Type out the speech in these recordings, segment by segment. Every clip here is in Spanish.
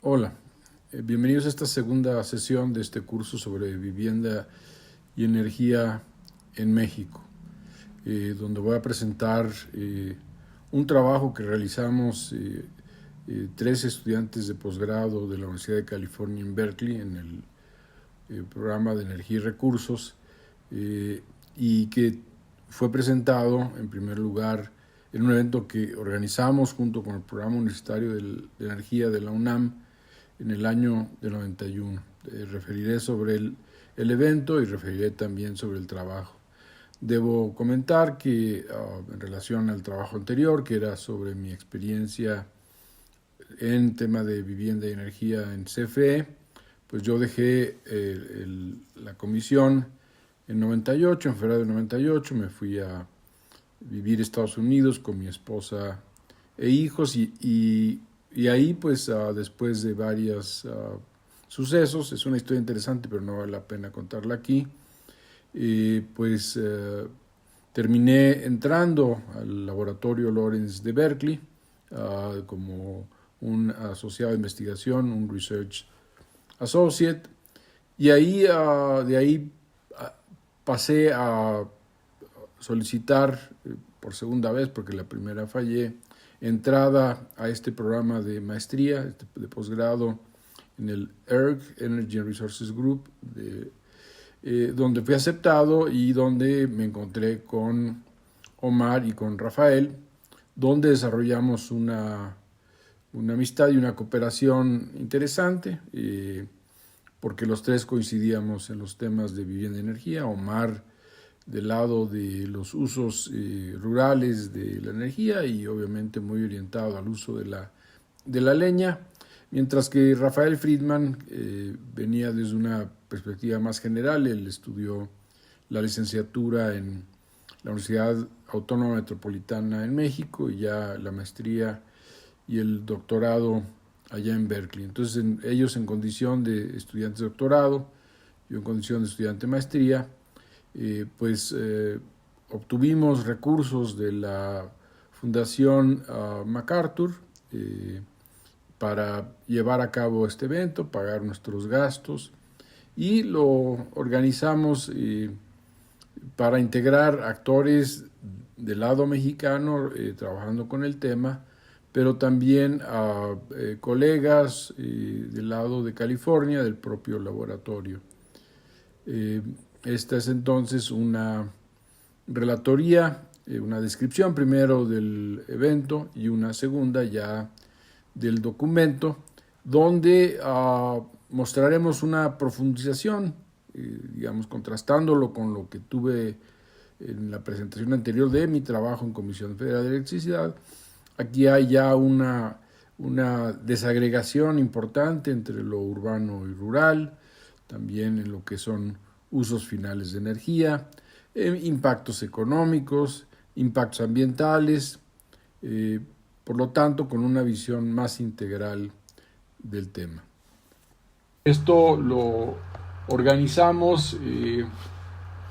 Hola, bienvenidos a esta segunda sesión de este curso sobre vivienda y energía en México, donde voy a presentar un trabajo que realizamos tres estudiantes de posgrado de la Universidad de California en Berkeley en el programa de energía y recursos, y que fue presentado en primer lugar en un evento que organizamos junto con el Programa Universitario de Energía de la UNAM en el año del 91. Referiré sobre el evento y referiré también sobre el trabajo. Debo comentar que en relación al trabajo anterior, que era sobre mi experiencia en tema de vivienda y energía en CFE, pues yo dejé la comisión en 98, en febrero de 98, me fui a vivir a Estados Unidos con mi esposa e hijos y ahí pues después de varios sucesos, es una historia interesante pero no vale la pena contarla aquí, terminé entrando al laboratorio Lawrence de Berkeley como un asociado de investigación, un Research Associate, y ahí de ahí pasé a solicitar por segunda vez, porque la primera fallé, entrada a este programa de maestría, de posgrado en el ERG, Energy and Resources Group, donde fui aceptado y donde me encontré con Omar y con Rafael, donde desarrollamos una amistad y una cooperación interesante, porque los tres coincidíamos en los temas de vivienda y energía. Omar del lado de los usos rurales de la energía y obviamente muy orientado al uso de la leña, mientras que Rafael Friedman venía desde una perspectiva más general. Él estudió la licenciatura en la Universidad Autónoma Metropolitana en México y ya la maestría y el doctorado allá en Berkeley. Entonces ellos en condición de estudiantes de doctorado, yo en condición de estudiante de maestría, obtuvimos recursos de la Fundación MacArthur para llevar a cabo este evento, pagar nuestros gastos, y lo organizamos para integrar actores del lado mexicano trabajando con el tema, pero también a colegas del lado de California, del propio laboratorio. Esta es entonces una relatoría, una descripción primero del evento y una segunda ya del documento, donde mostraremos una profundización, digamos, contrastándolo con lo que tuve en la presentación anterior de mi trabajo en Comisión Federal de Electricidad. Aquí hay ya una desagregación importante entre lo urbano y rural, también en lo que son usos finales de energía, impactos económicos, impactos ambientales, por lo tanto con una visión más integral del tema. Esto lo organizamos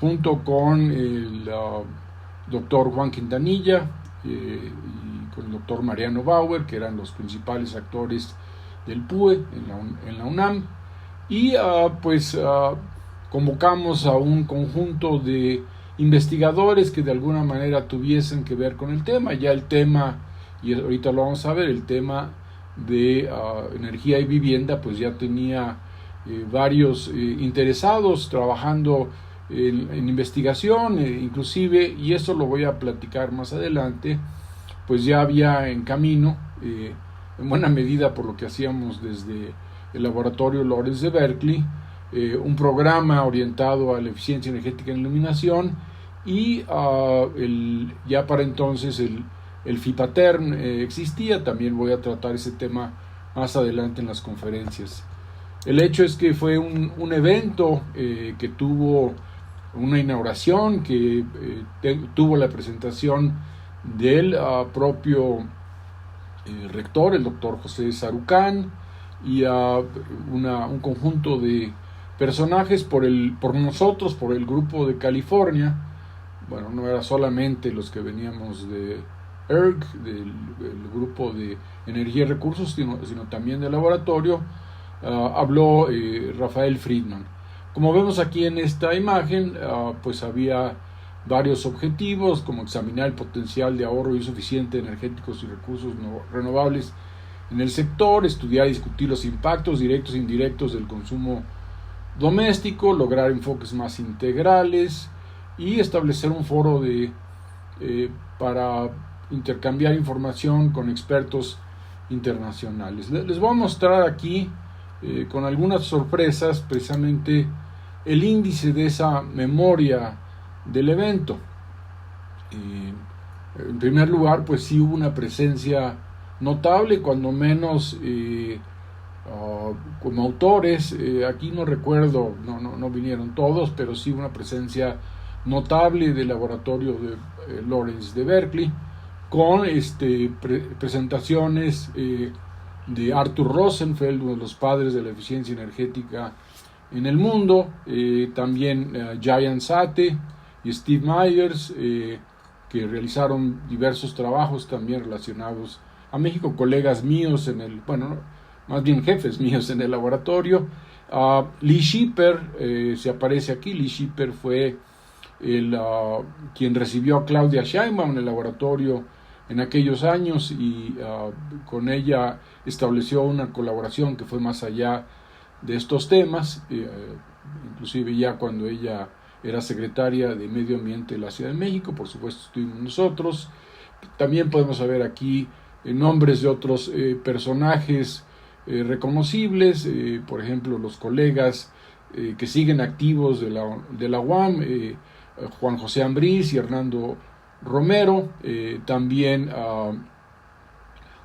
junto con el doctor Juan Quintanilla y con el doctor Mariano Bauer, que eran los principales actores del PUE en la UNAM, y convocamos a un conjunto de investigadores que de alguna manera tuviesen que ver con el tema. Ya el tema, y ahorita lo vamos a ver, el tema de energía y vivienda, pues ya tenía varios interesados trabajando en investigación, inclusive, y eso lo voy a platicar más adelante, pues ya había en camino, en buena medida por lo que hacíamos desde el laboratorio Lawrence de Berkeley, un programa orientado a la eficiencia energética en iluminación, y ya para entonces el FIPATERN existía. También voy a tratar ese tema más adelante en las conferencias. El hecho es que fue un evento que tuvo una inauguración, que tuvo la presentación del propio rector, el doctor José Sarucán, y un conjunto de personajes por nosotros, por el grupo de California. Bueno, no era solamente los que veníamos de ERG, del grupo de energía y recursos, sino también del laboratorio, habló Rafael Friedman. Como vemos aquí en esta imagen, pues había varios objetivos, como examinar el potencial de ahorro y uso eficiente de energéticos y recursos renovables en el sector, estudiar y discutir los impactos directos e indirectos del consumo doméstico, lograr enfoques más integrales y establecer un foro para intercambiar información con expertos internacionales. Les voy a mostrar aquí con algunas sorpresas precisamente el índice de esa memoria del evento. En primer lugar, pues sí hubo una presencia notable, cuando menos como autores. Aquí no recuerdo, no vinieron todos, pero sí una presencia notable del laboratorio de Lawrence de Berkeley, con presentaciones de Arthur Rosenfeld, uno de los padres de la eficiencia energética en el mundo, también Jayant Sate y Steve Myers, que realizaron diversos trabajos también relacionados a México, colegas míos más bien jefes míos en el laboratorio. Lee Schipper se aparece aquí. Lee Schipper fue quien recibió a Claudia Sheinbaum en el laboratorio en aquellos años y con ella estableció una colaboración que fue más allá de estos temas, inclusive ya cuando ella era secretaria de Medio Ambiente de la Ciudad de México. Por supuesto estuvimos nosotros. También podemos ver aquí nombres de otros personajes reconocibles, por ejemplo los colegas que siguen activos de la UAM, Juan José Ambrís y Hernando Romero, también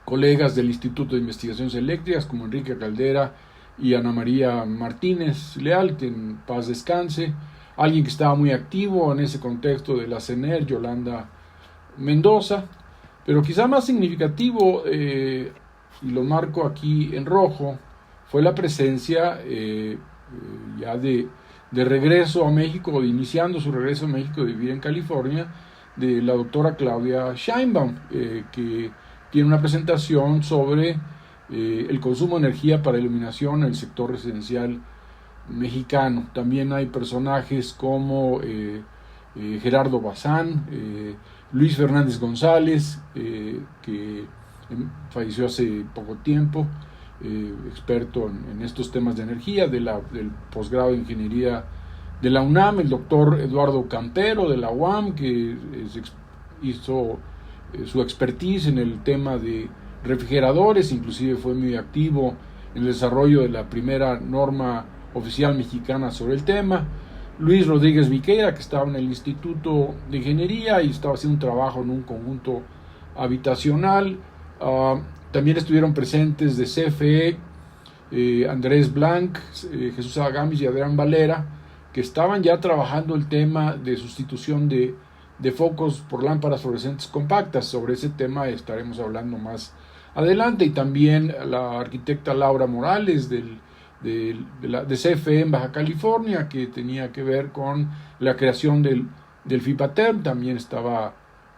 colegas del Instituto de Investigaciones Eléctricas como Enrique Caldera y Ana María Martínez Leal, que en paz descanse. Alguien que estaba muy activo en ese contexto de la CENER, Yolanda Mendoza. Pero quizá más significativo, y lo marco aquí en rojo, fue la presencia ya de regreso a México, iniciando su regreso a México de vivir en California, de la doctora Claudia Sheinbaum, que tiene una presentación sobre el consumo de energía para iluminación en el sector residencial mexicano. También hay personajes como Gerardo Bazán, Luis Fernández González, que falleció hace poco tiempo, experto en estos temas de energía, del posgrado de ingeniería de la UNAM, el doctor Eduardo Campero de la UAM, que hizo su expertise en el tema de refrigeradores, inclusive fue muy activo en el desarrollo de la primera norma oficial mexicana sobre el tema. Luis Rodríguez Viqueira, que estaba en el Instituto de Ingeniería y estaba haciendo un trabajo en un conjunto habitacional. También estuvieron presentes de CFE Andrés Blanc, Jesús Agamis y Adrián Valera, que estaban ya trabajando el tema de sustitución de focos por lámparas fluorescentes compactas. Sobre ese tema estaremos hablando más adelante. Y también la arquitecta Laura Morales de CFE en Baja California, que tenía que ver con la creación del FIPATERM. También estaba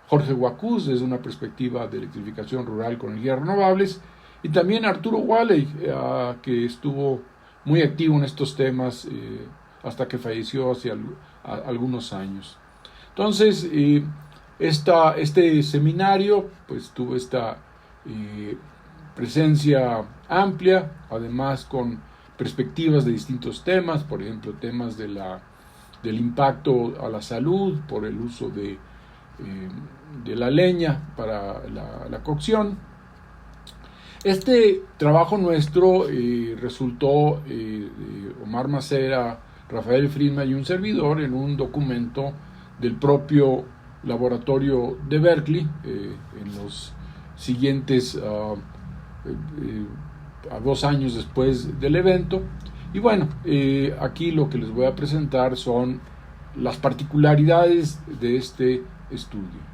Jorge Huacuz desde una perspectiva de electrificación rural con energías renovables, y también Arturo Waley, que estuvo muy activo en estos temas hasta que falleció hace algunos años. Entonces, este seminario pues tuvo esta presencia amplia, además con perspectivas de distintos temas, por ejemplo, temas del impacto a la salud por el uso de la leña para la cocción. Este trabajo nuestro resultó Omar Macera, Rafael Friedman y un servidor en un documento del propio laboratorio de Berkeley en los siguientes a 2 años después del evento. Y bueno, aquí lo que les voy a presentar son las particularidades de este estudio.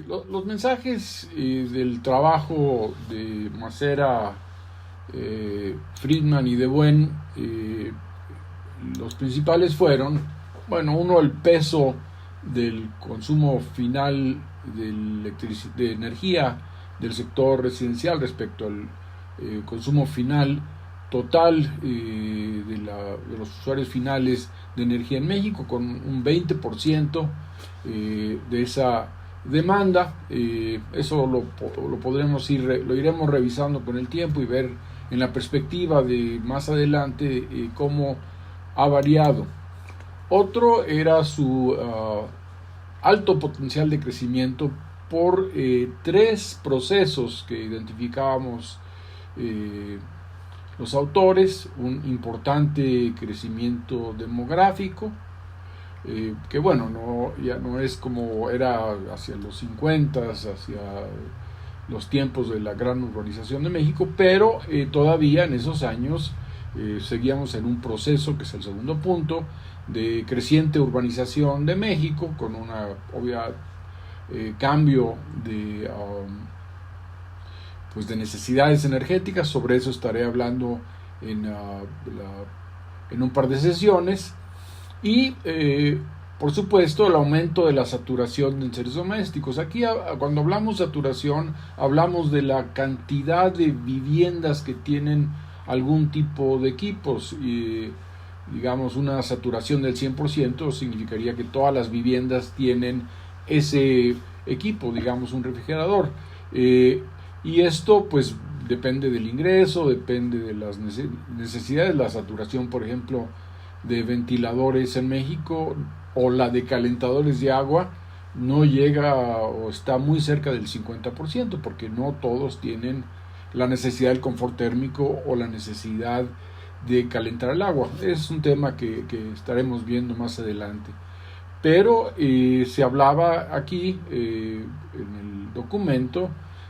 Los mensajes del trabajo de Macera, Friedman y de Buen, los principales fueron, bueno, uno, el peso del consumo final de energía del sector residencial respecto al consumo final total de los usuarios finales de energía en México, con un 20% de esa demanda. Eso lo iremos revisando con el tiempo y ver en la perspectiva de más adelante cómo ha variado. Otro era su alto potencial de crecimiento por tres procesos que identificábamos los autores: un importante crecimiento demográfico, que bueno, ya no es como era hacia los 50, hacia los tiempos de la gran urbanización de México, pero todavía en esos años seguíamos en un proceso, que es el segundo punto, de creciente urbanización de México, con una obvia cambio de necesidades energéticas. Sobre eso estaré hablando en un par de sesiones. Y por supuesto el aumento de la saturación de enseres domésticos. Aquí cuando hablamos de saturación hablamos de la cantidad de viviendas que tienen algún tipo de equipos. Digamos, una saturación del 100% significaría que todas las viviendas tienen ese equipo, digamos un refrigerador. Y esto pues depende del ingreso, depende de las necesidades. La saturación, por ejemplo, de ventiladores en México o la de calentadores de agua no llega o está muy cerca del 50%, porque no todos tienen la necesidad del confort térmico o la necesidad de calentar el agua. Es un tema que estaremos viendo más adelante. Pero se hablaba aquí en el documento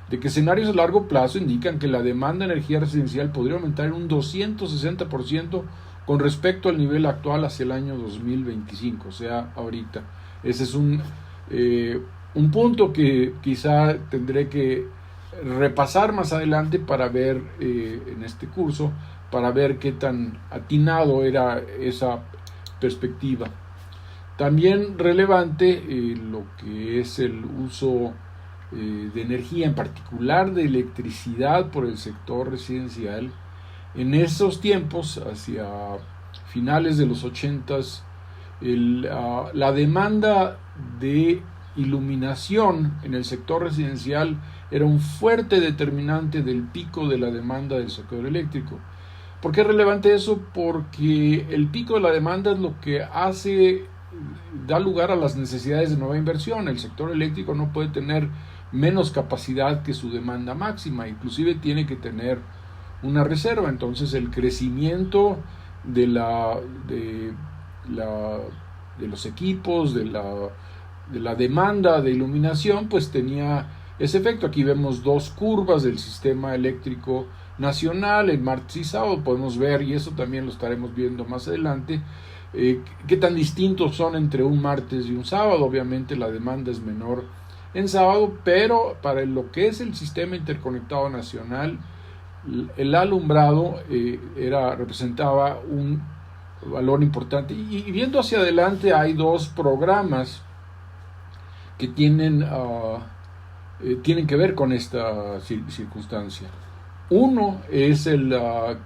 de que escenarios a largo plazo indican que la demanda de energía residencial podría aumentar en un 260% con respecto al nivel actual hacia el año 2025, o sea, ahorita. Ese es un punto que quizá tendré que repasar más adelante para ver en este curso, para ver qué tan atinado era esa perspectiva. También relevante lo que es el uso de energía, en particular de electricidad por el sector residencial. En esos tiempos, hacia finales de los 80s, la demanda de iluminación en el sector residencial era un fuerte determinante del pico de la demanda del sector eléctrico. ¿Por qué es relevante eso? Porque el pico de la demanda es lo que da lugar a las necesidades de nueva inversión. El sector eléctrico no puede tener menos capacidad que su demanda máxima, inclusive tiene que tener una reserva. Entonces el crecimiento de los equipos, de la demanda de iluminación, pues tenía ese efecto. Aquí vemos dos curvas del sistema eléctrico nacional en martes y sábado. Podemos ver, y eso también lo estaremos viendo más adelante, qué tan distintos son entre un martes y un sábado. Obviamente la demanda es menor en sábado, pero para lo que es el sistema interconectado nacional, el alumbrado representaba un valor importante. Y viendo hacia adelante, hay dos programas que tienen que ver con esta circunstancia. Uno es el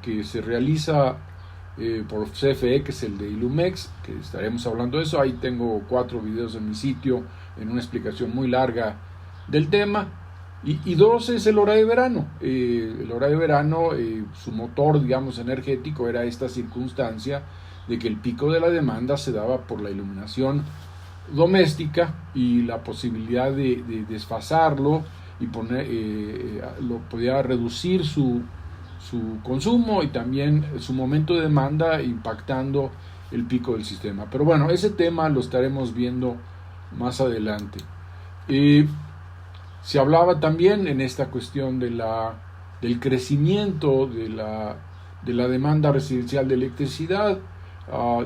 que se realiza por CFE, que es el de Ilumex, que estaremos hablando de eso. Ahí tengo 4 videos en mi sitio en una explicación muy larga del tema. Y dos es el horario de verano. El horario de verano, su motor, digamos, energético era esta circunstancia de que el pico de la demanda se daba por la iluminación doméstica y la posibilidad de desfasarlo y podía reducir su consumo y también su momento de demanda, impactando el pico del sistema. Pero bueno, ese tema lo estaremos viendo más adelante. Se hablaba también en esta cuestión del crecimiento de la demanda residencial de electricidad,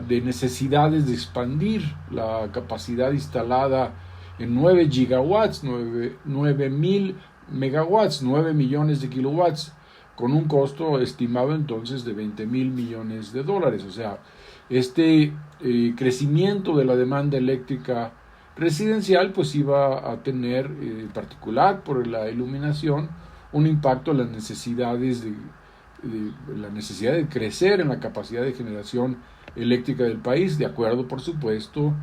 de necesidades de expandir la capacidad instalada en 9 gigawatts, 9,000 megawatts, 9 millones de kilowatts, con un costo estimado entonces de 20,000 millones de dólares. O sea, este crecimiento de la demanda eléctrica residencial, pues iba a tener, en particular por la iluminación, un impacto en las necesidades la necesidad de crecer en la capacidad de generación eléctrica del país, de acuerdo, por supuesto,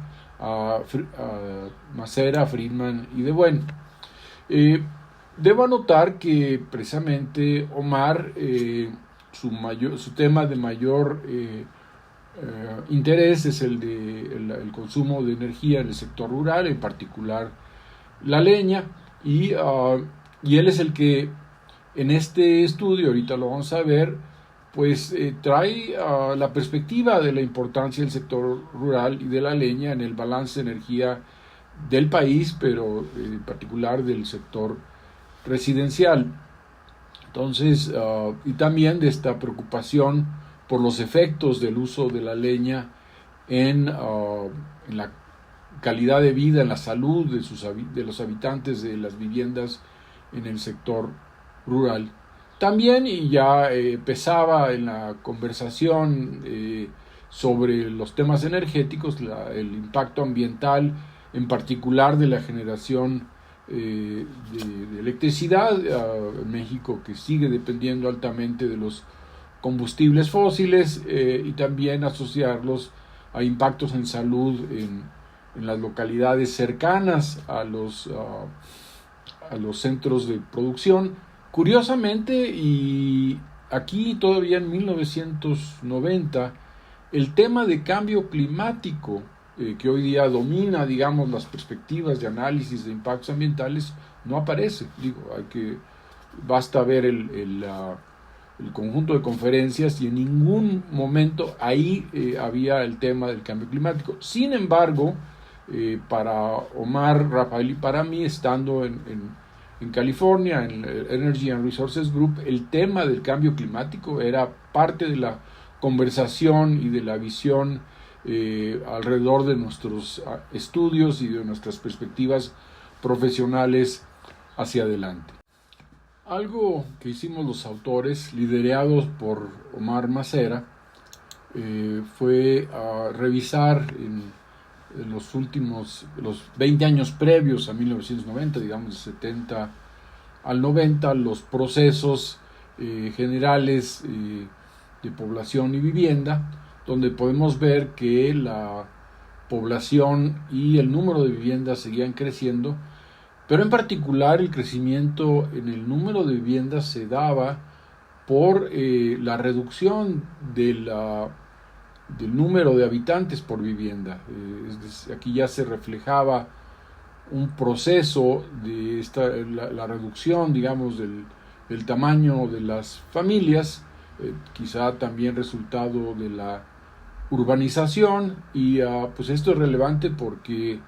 a Massera, Friedman y De Buen. Debo anotar que precisamente Omar, su tema de mayor interés es el de el consumo de energía en el sector rural, en particular la leña, y él es el que en este estudio, ahorita lo vamos a ver, pues trae la perspectiva de la importancia del sector rural y de la leña en el balance de energía del país, pero en particular del sector residencial. Entonces, y también de esta preocupación por los efectos del uso de la leña en la calidad de vida, en la salud de los habitantes de las viviendas en el sector rural. También, y ya pesaba en la conversación sobre los temas energéticos, el impacto ambiental, en particular de la generación de electricidad en México, que sigue dependiendo altamente de los combustibles fósiles, y también asociarlos a impactos en salud en las localidades cercanas a los centros de producción. Curiosamente, y aquí todavía en 1990, el tema de cambio climático, que hoy día domina, digamos, las perspectivas de análisis de impactos ambientales, no aparece. Basta ver el conjunto de conferencias y en ningún momento ahí había el tema del cambio climático. Sin embargo, para Omar, Rafael y para mí, estando en California, en el Energy and Resources Group, el tema del cambio climático era parte de la conversación y de la visión alrededor de nuestros estudios y de nuestras perspectivas profesionales hacia adelante. Algo que hicimos los autores, liderados por Omar Massera, fue revisar en los 20 años previos a 1990, digamos de 70 al 90, los procesos generales de población y vivienda, donde podemos ver que la población y el número de viviendas seguían creciendo, pero en particular el crecimiento en el número de viviendas se daba por la reducción del número de habitantes por vivienda. Aquí ya se reflejaba un proceso de la reducción, digamos, del tamaño de las familias, quizá también resultado de la urbanización, y pues esto es relevante porque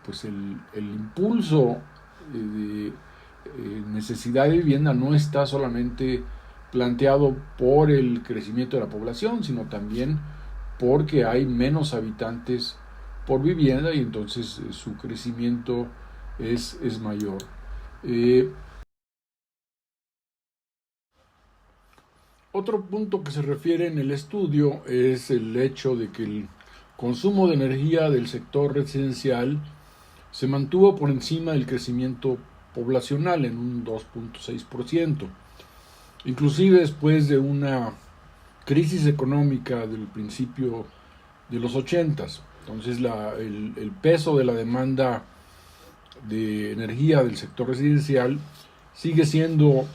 pues el impulso de necesidad de vivienda no está solamente planteado por el crecimiento de la población, sino también porque hay menos habitantes por vivienda y entonces su crecimiento es mayor. Otro punto que se refiere en el estudio es el hecho de que el consumo de energía del sector residencial se mantuvo por encima del crecimiento poblacional en un 2.6%. Inclusive después de una crisis económica del principio de los 80s. Entonces el peso de la demanda de energía del sector residencial sigue siendo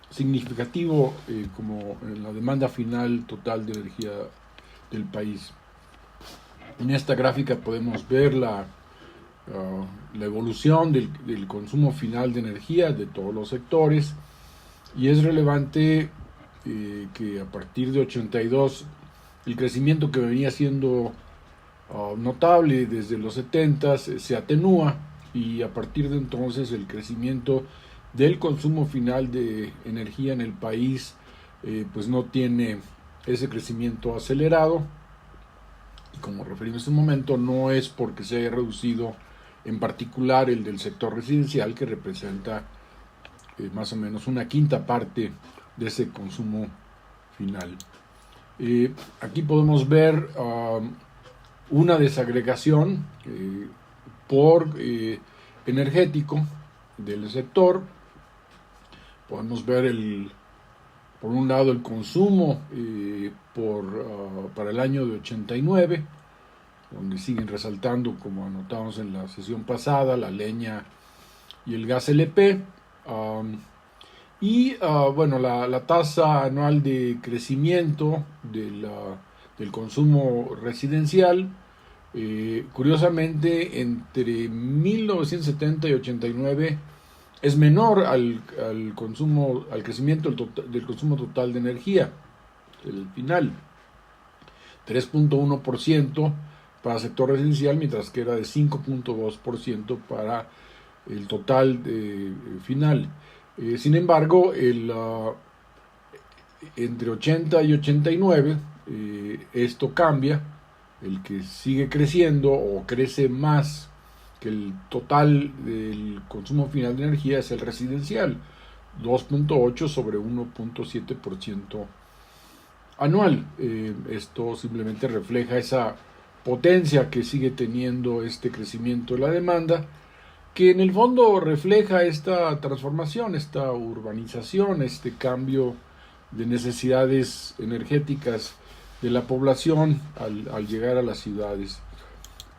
significativo como en la demanda final total de energía del país. En esta gráfica podemos ver la evolución del consumo final de energía de todos los sectores, y es relevante que a partir de 82 el crecimiento que venía siendo notable desde los 70 se atenúa, y a partir de entonces el crecimiento del consumo final de energía en el país pues no tiene ese crecimiento acelerado, y como referimos en un momento, no es porque se haya reducido en particular el del sector residencial, que representa más o menos una quinta parte de ese consumo final. Aquí podemos ver una desagregación por energético del sector. Podemos ver por un lado el consumo para el año de 89, donde siguen resaltando, como anotamos en la sesión pasada, la leña y el gas LP. Bueno, la tasa anual de crecimiento del consumo residencial, curiosamente, entre 1970 y 89 es menor al crecimiento del consumo total de energía, el final, 3.1% para el sector residencial, mientras que era de 5.2% para el total final. Sin embargo, entre 80 y 89, esto cambia. El que sigue creciendo o crece más que el total del consumo final de energía es el residencial, 2.8 sobre 1.7% anual. Esto simplemente refleja esa potencia que sigue teniendo este crecimiento de la demanda, que en el fondo refleja esta transformación, esta urbanización, este cambio de necesidades energéticas de la población al llegar a las ciudades.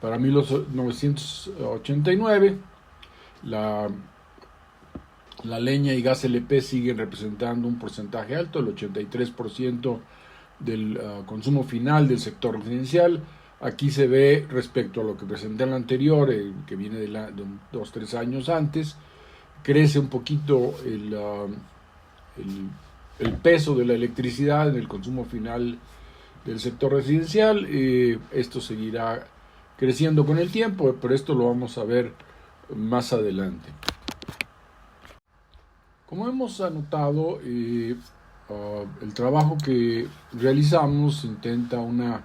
Para 1989, la leña y gas LP siguen representando un porcentaje alto, el 83% del consumo final del sector residencial. Aquí se ve, respecto a lo que presenté en la anterior, que viene de 2-3 años antes, crece un poquito el peso de la electricidad en el consumo final del sector residencial. Esto seguirá creciendo con el tiempo, pero esto lo vamos a ver más adelante. Como hemos anotado, el trabajo que realizamos intenta una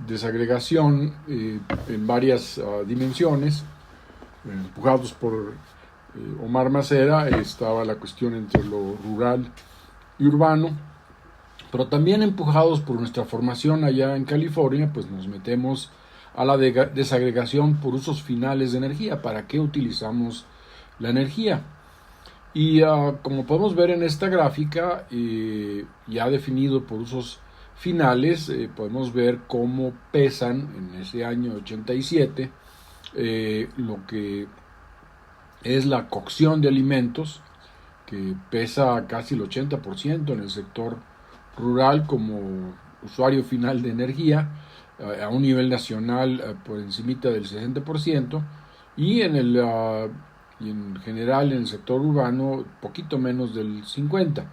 desagregación en varias dimensiones. Empujados por Omar Macera, estaba la cuestión entre lo rural y urbano, pero también empujados por nuestra formación allá en California, pues nos metemos a la desagregación por usos finales de energía. ¿Para qué utilizamos la energía? Y como podemos ver en esta gráfica, ya definido por usos finales, podemos ver cómo pesan en ese año 87 lo que es la cocción de alimentos, que pesa casi el 80% en el sector rural como usuario final de energía, a un nivel nacional por encimita del 60%, y y en general en el sector urbano poquito menos del 50%.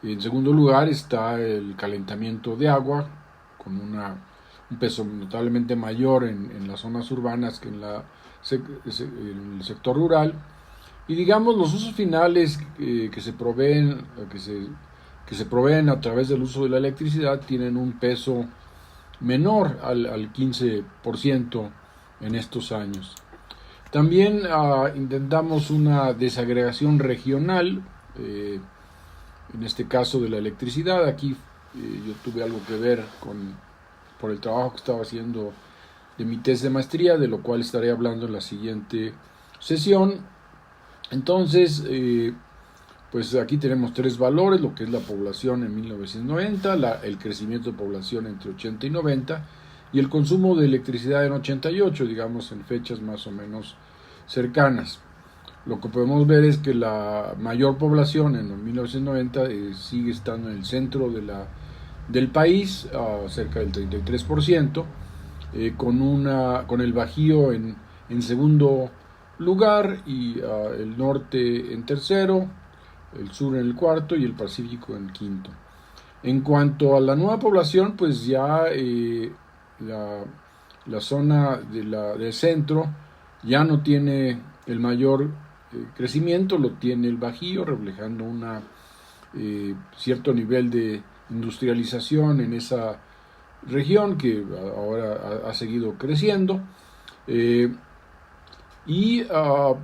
En segundo lugar está el calentamiento de agua, con un peso notablemente mayor en las zonas urbanas que en el sector rural. Y digamos, los usos finales que se proveen a través del uso de la electricidad tienen un peso menor al 15% en estos años. También intentamos una desagregación regional, en este caso de la electricidad. Aquí yo tuve algo que ver por el trabajo que estaba haciendo de mi tesis de maestría, de lo cual estaré hablando en la siguiente sesión. Entonces, pues aquí tenemos tres valores: lo que es la población en 1990, el crecimiento de población entre 80 y 90, y el consumo de electricidad en 88, digamos en fechas más o menos cercanas. Lo que podemos ver es que la mayor población en 1990 sigue estando en el centro del país, cerca del 33%, con el Bajío en segundo lugar, y el norte en tercero, el sur en el cuarto y el Pacífico en quinto. En cuanto a la nueva población, pues ya la zona del centro ya no tiene el mayor crecimiento, lo tiene el Bajío, reflejando cierto nivel de industrialización en esa región, que ahora ha seguido creciendo.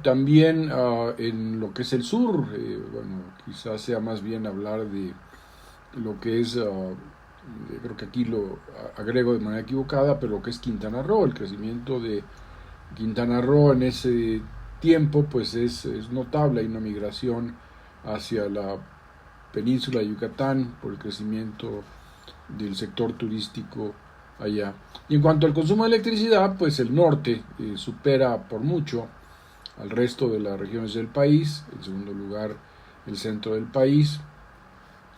También en lo que es el sur, bueno, quizás sea más bien hablar de lo que es, creo que aquí lo agrego de manera equivocada, pero lo que es Quintana Roo, el crecimiento de Quintana Roo en ese tiempo pues es notable, hay una migración hacia la península de Yucatán por el crecimiento del sector turístico allá. Y en cuanto al consumo de electricidad, pues el norte supera por mucho al resto de las regiones del país. En segundo lugar, el centro del país.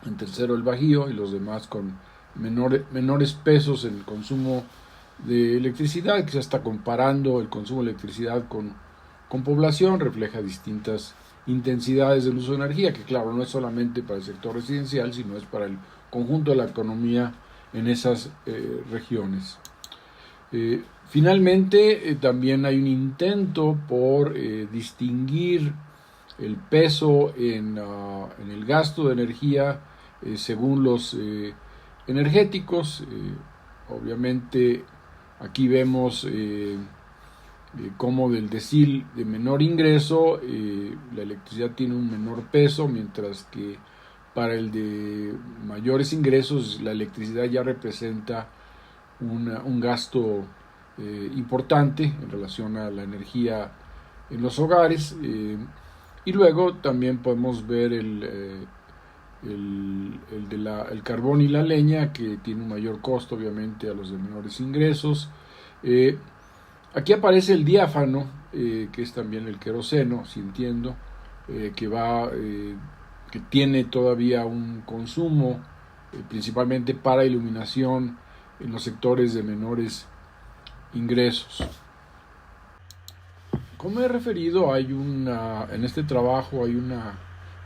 En tercero, el Bajío, y los demás con menores pesos en el consumo de electricidad, que se está comparando el consumo de electricidad con población, refleja distintas intensidades del uso de energía, que claro, no es solamente para el sector residencial, sino es para el conjunto de la economía en esas regiones. Finalmente, también hay un intento por distinguir el peso en el gasto de energía según los energéticos. Obviamente, aquí vemos cómo del decil de menor ingreso la electricidad tiene un menor peso, mientras que para el de mayores ingresos la electricidad ya representa un gasto importante en relación a la energía en los hogares. Y luego también podemos ver el carbón y la leña, que tiene un mayor costo obviamente a los de menores ingresos. Aquí aparece el diáfano, que es también el queroseno, si entiendo, que tiene todavía un consumo principalmente para iluminación en los sectores de menores ingresos. Como he referido, en este trabajo hay una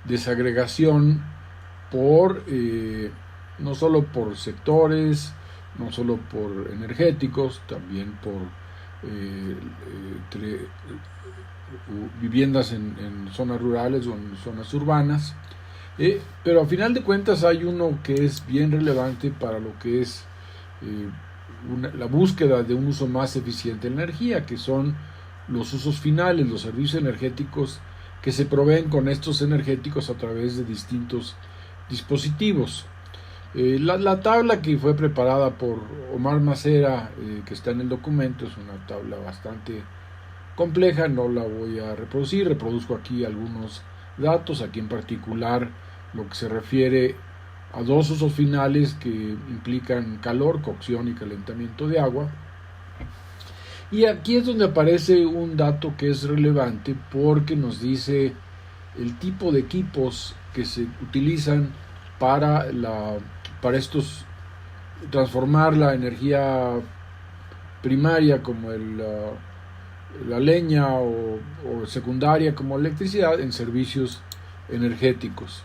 desagregación no solo por sectores, no solo por energéticos, también por viviendas en zonas rurales o en zonas urbanas. Pero a final de cuentas hay uno que es bien relevante para lo que es la búsqueda de un uso más eficiente de la energía, que son los usos finales, los servicios energéticos que se proveen con estos energéticos a través de distintos dispositivos. La tabla que fue preparada por Omar Macera, que está en el documento, es una tabla bastante compleja, no la voy a reproducir, reproduzco aquí algunos datos, aquí en particular lo que se refiere a dos usos finales que implican calor, cocción y calentamiento de agua. Y aquí es donde aparece un dato que es relevante porque nos dice el tipo de equipos que se utilizan para transformar la energía primaria como la leña o secundaria como electricidad en servicios energéticos.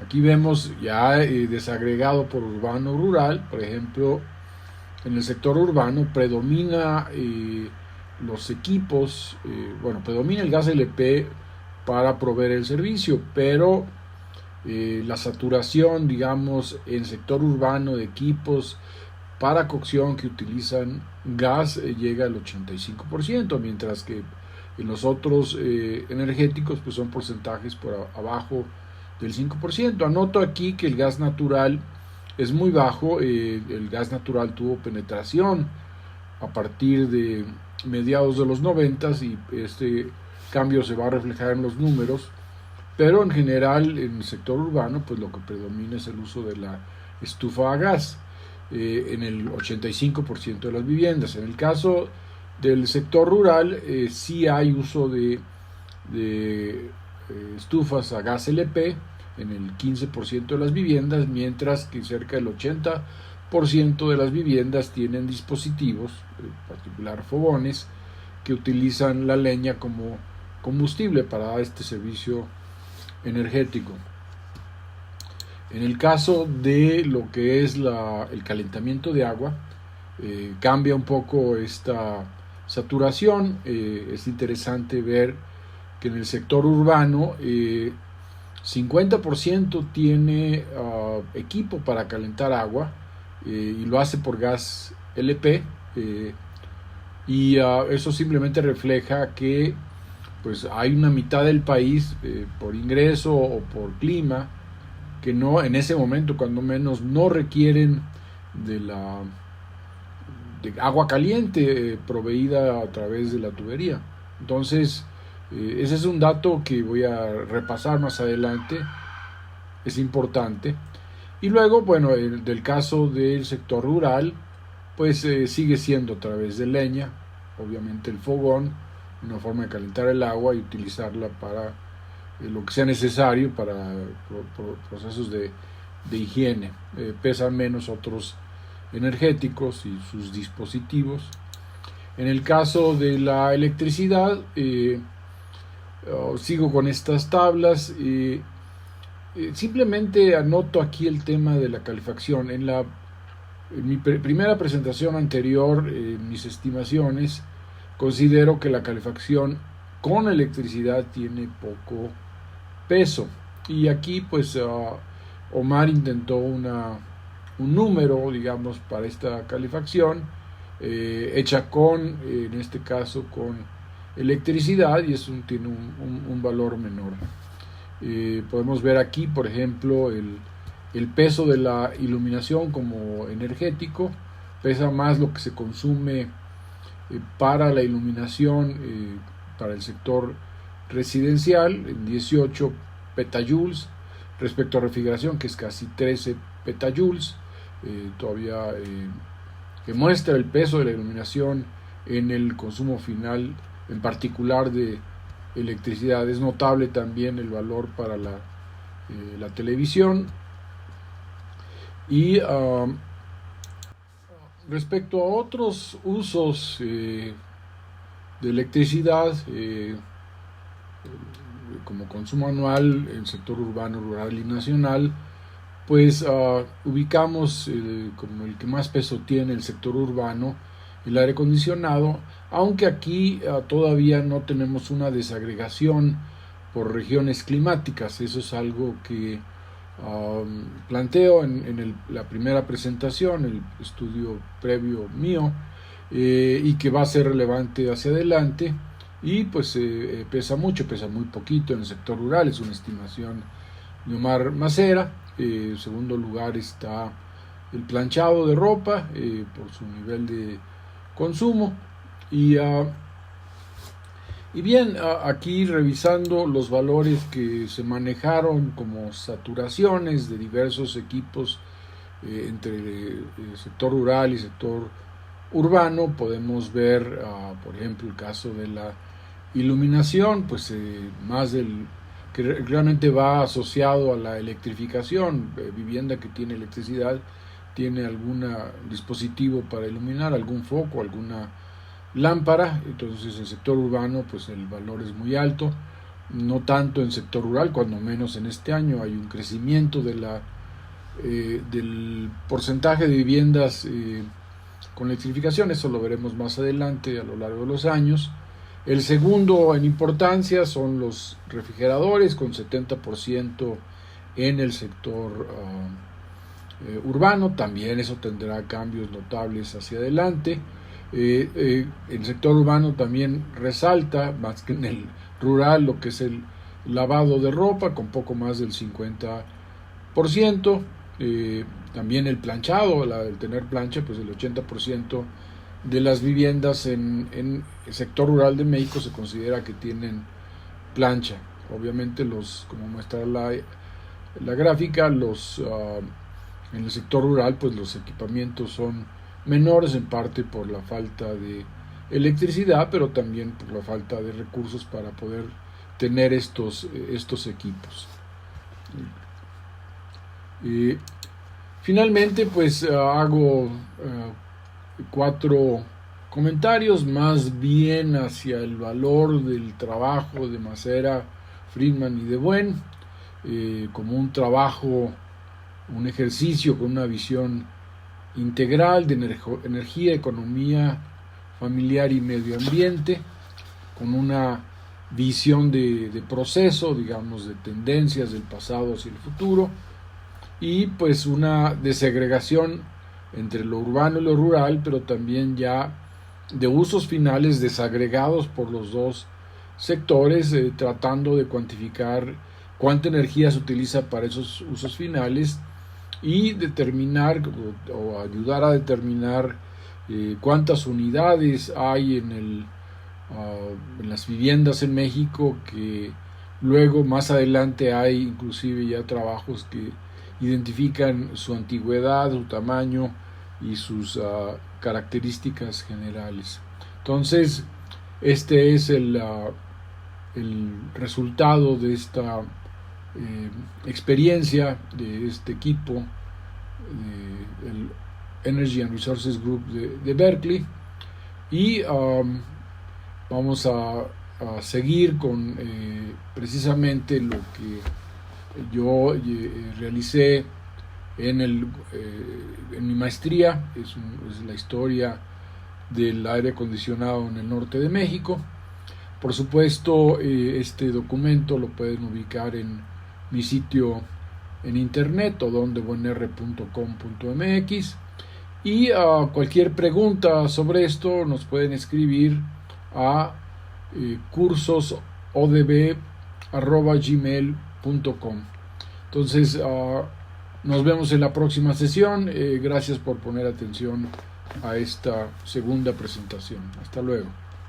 Aquí vemos ya desagregado por urbano rural. Por ejemplo, en el sector urbano predomina los equipos, predomina el gas LP para proveer el servicio, pero la saturación, digamos, en sector urbano de equipos para cocción que utilizan gas llega al 85%, mientras que en los otros energéticos pues son porcentajes por abajo del 5%. Anoto aquí que el gas natural es muy bajo. El gas natural tuvo penetración a partir de mediados de los 90 y este cambio se va a reflejar en los números, pero en general en el sector urbano pues lo que predomina es el uso de la estufa a gas en el 85% de las viviendas. En el caso del sector rural sí hay uso de estufas a gas LP en el 15% de las viviendas, mientras que cerca del 80% de las viviendas tienen dispositivos, en particular fogones, que utilizan la leña como combustible para este servicio energético. En el caso de lo que es el calentamiento de agua, cambia un poco esta saturación. Es interesante ver que en el sector urbano 50% tiene equipo para calentar agua y lo hace por gas LP, y eso simplemente refleja que pues hay una mitad del país por ingreso o por clima que no, en ese momento cuando menos, no requieren de agua caliente proveída a través de la tubería. Entonces, ese es un dato que voy a repasar más adelante, es importante. Y luego, bueno, del caso del sector rural, pues sigue siendo a través de leña, obviamente el fogón, una forma de calentar el agua y utilizarla para lo que sea necesario para procesos de higiene. Pesan menos otros energéticos y sus dispositivos. En el caso de la electricidad, sigo con estas tablas. Simplemente anoto aquí el tema de la calefacción. En mi primera presentación anterior, mis estimaciones, considero que la calefacción con electricidad tiene poco peso. Y aquí pues Omar intentó un número, digamos, para esta calefacción, hecha con, en este caso, con electricidad, y tiene un valor menor. Podemos ver aquí, por ejemplo, el peso de la iluminación como energético. Pesa más lo que se consume para la iluminación para el sector residencial, en 18 petajoules, respecto a refrigeración, que es casi 13 petajoules. Todavía que muestra el peso de la iluminación en el consumo final, en particular de electricidad. Es notable también el valor para la televisión. Y respecto a otros usos de electricidad, como consumo anual en el sector urbano, rural y nacional, pues ubicamos como el que más peso tiene el sector urbano, el aire acondicionado, aunque aquí todavía no tenemos una desagregación por regiones climáticas. Eso es algo que planteo en la primera presentación, el estudio previo mío, y que va a ser relevante hacia adelante. Y pues pesa muy poquito en el sector rural, es una estimación de Omar Macera. En segundo lugar está el planchado de ropa por su nivel de consumo. Y bien, aquí revisando los valores que se manejaron como saturaciones de diversos equipos entre el sector rural y sector urbano, podemos ver, por ejemplo, el caso de la iluminación, pues más del que realmente va asociado a la electrificación. Vivienda que tiene electricidad tiene algún dispositivo para iluminar, algún foco, alguna lámpara. Entonces en el sector urbano pues el valor es muy alto, no tanto en el sector rural, cuando menos en este año hay un crecimiento del porcentaje de viviendas con electrificación. Eso lo veremos más adelante a lo largo de los años. El segundo en importancia son los refrigeradores, con 70% en el sector urbano. También eso tendrá cambios notables hacia adelante. El sector urbano también resalta, más que en el rural, lo que es el lavado de ropa, con poco más del 50%. También el planchado, el tener plancha, pues el 80% de las viviendas en el sector rural de México se considera que tienen plancha. Obviamente como muestra la gráfica, en el sector rural pues los equipamientos son menores, en parte por la falta de electricidad, pero también por la falta de recursos para poder tener estos equipos. Finalmente pues hago 4 comentarios más bien hacia el valor del trabajo de Macera, Friedman y de Buen, como un trabajo, un ejercicio con una visión integral de energía, economía familiar y medio ambiente, con una visión de proceso, digamos, de tendencias del pasado hacia el futuro, y pues una desegregación entre lo urbano y lo rural, pero también ya de usos finales desagregados por los dos sectores, tratando de cuantificar cuánta energía se utiliza para esos usos finales y determinar o ayudar a determinar cuántas unidades hay en las viviendas en México, que luego más adelante hay inclusive ya trabajos que identifican su antigüedad, su tamaño y sus características generales. Entonces, este es el resultado de esta experiencia de este equipo, el Energy and Resources Group de Berkeley, y vamos a seguir con precisamente lo que yo realicé en mi maestría. Es la historia del aire acondicionado en el norte de México. Por supuesto, este documento lo pueden ubicar en mi sitio en internet, odondebonr.com.mx, y cualquier pregunta sobre esto nos pueden escribir a cursosodb@gmail.com. Entonces, nos vemos en la próxima sesión. Gracias por poner atención a esta segunda presentación. Hasta luego.